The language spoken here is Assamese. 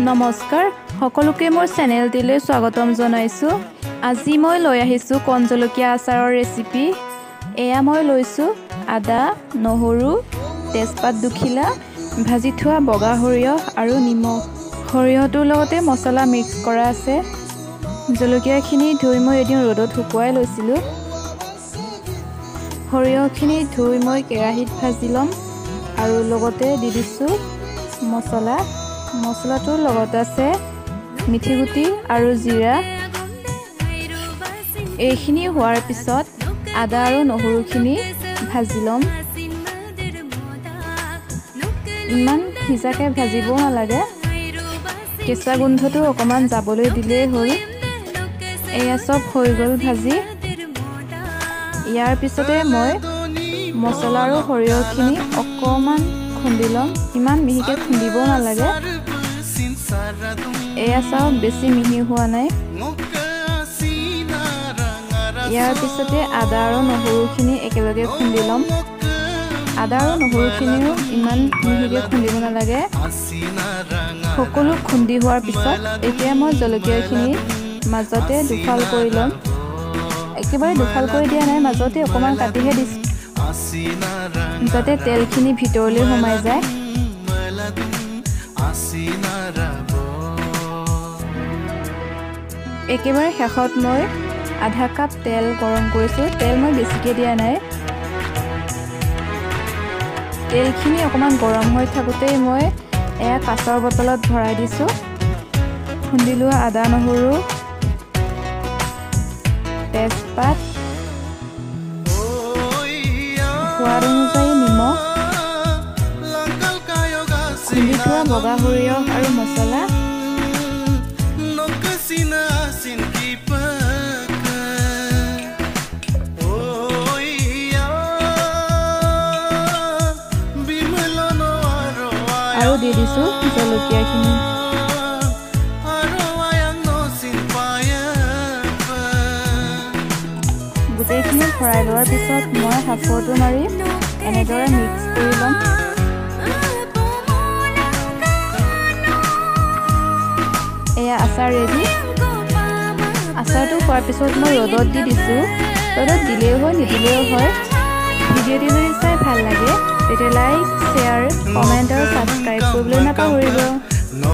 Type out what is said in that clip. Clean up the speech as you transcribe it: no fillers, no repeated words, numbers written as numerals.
নমস্কাৰ সকলোকে মোৰ চেনেলটিলৈ স্বাগতম জনাইছো। আজি মই লৈ আহিছো কণ জলকীয়া আচাৰৰ ৰেচিপি। এয়া মই লৈছো আদা, নহৰু, তেজপাত দুখিলা, ভাজি থোৱা বগা সৰিয়হ আৰু নিমখ। সৰিয়হটোৰ লগতে মছলা মিক্স কৰা আছে। জলকীয়াখিনি ধুই মই এদিন ৰ'দত শুকুৱাই লৈছিলো। সৰিয়হখিনি ধুই মই কেৰাহীত ভাজি ল'ম আৰু লগতে দি দিছো মছলা। মছলাটোৰ লগত আছে মিঠি গুটি আৰু জিৰা। এইখিনি হোৱাৰ পিছত আদা আৰু নহৰুখিনি ভাজি ল'ম। ইমান সিজাকে ভাজিবও নালাগে, কেঁচা গোন্ধটো অকণমান যাবলৈ দিলেই হ'ল। এয়া চব হৈ গ'ল ভাজি। ইয়াৰ পিছতে মই মছলা আৰু সৰিয়হখিনি অকণমান খুন্দি ল'ম। ইমান মিহিকৈ খুন্দিবও নালাগে। এয়া চাওক বেছি মিহি হোৱা নাই। ইয়াৰ পিছতে আদা আৰু নহৰুখিনি একেলগে খুন্দি ল'ম। আদা আৰু নহৰুখিনিও ইমান মিহিকৈ খুন্দিব নালাগে। সকলো খুন্দি হোৱাৰ পিছত এতিয়া মই জলকীয়াখিনি মাজতে দুফাল কৰি ল'ম। একেবাৰে দুফাল কৰি দিয়া নাই, মাজতে অকণমান কাটিহে দিছোঁ যাতে তেলখিনি ভিতৰলৈ সোমাই যায়। একেবাৰে শেষত মই আধা কাপ তেল গৰম কৰিছোঁ। তেল মই বেছিকৈ দিয়া নাই। তেলখিনি অকণমান গৰম হৈ থাকোঁতেই মই এয়া কাঁচৰ বটলত ভৰাই দিছোঁ। খুন্দি লোৱা আদা, নহৰু, তেজপাত, সোৱাদ অনুযায়ী নিমখ, খুন্দি থোৱা বগা সৰিয়হ আৰু মছলা, আৰু দি দিছোঁ জলকীয়াখিনি। গোটেইখিনি ভৰাই লোৱাৰ পিছত মই সাঁফৰটো মাৰি এনেদৰে মিক্স কৰি ল'ম। এয়া আচাৰ ৰেডি। আচাৰটো খোৱাৰ পিছত মই ৰ'দত দি দিছোঁ। ৰ'দত দিলেও হয়, নিদিলেও হয়। ভিডিঅ'টি যদি চাই ভাল লাগে তেতিয়া লাইক, শ্বেয়াৰ, কমেণ্ট আৰু ছাবস্ক্ৰাইব কৰিবলৈ নাপাহৰিব।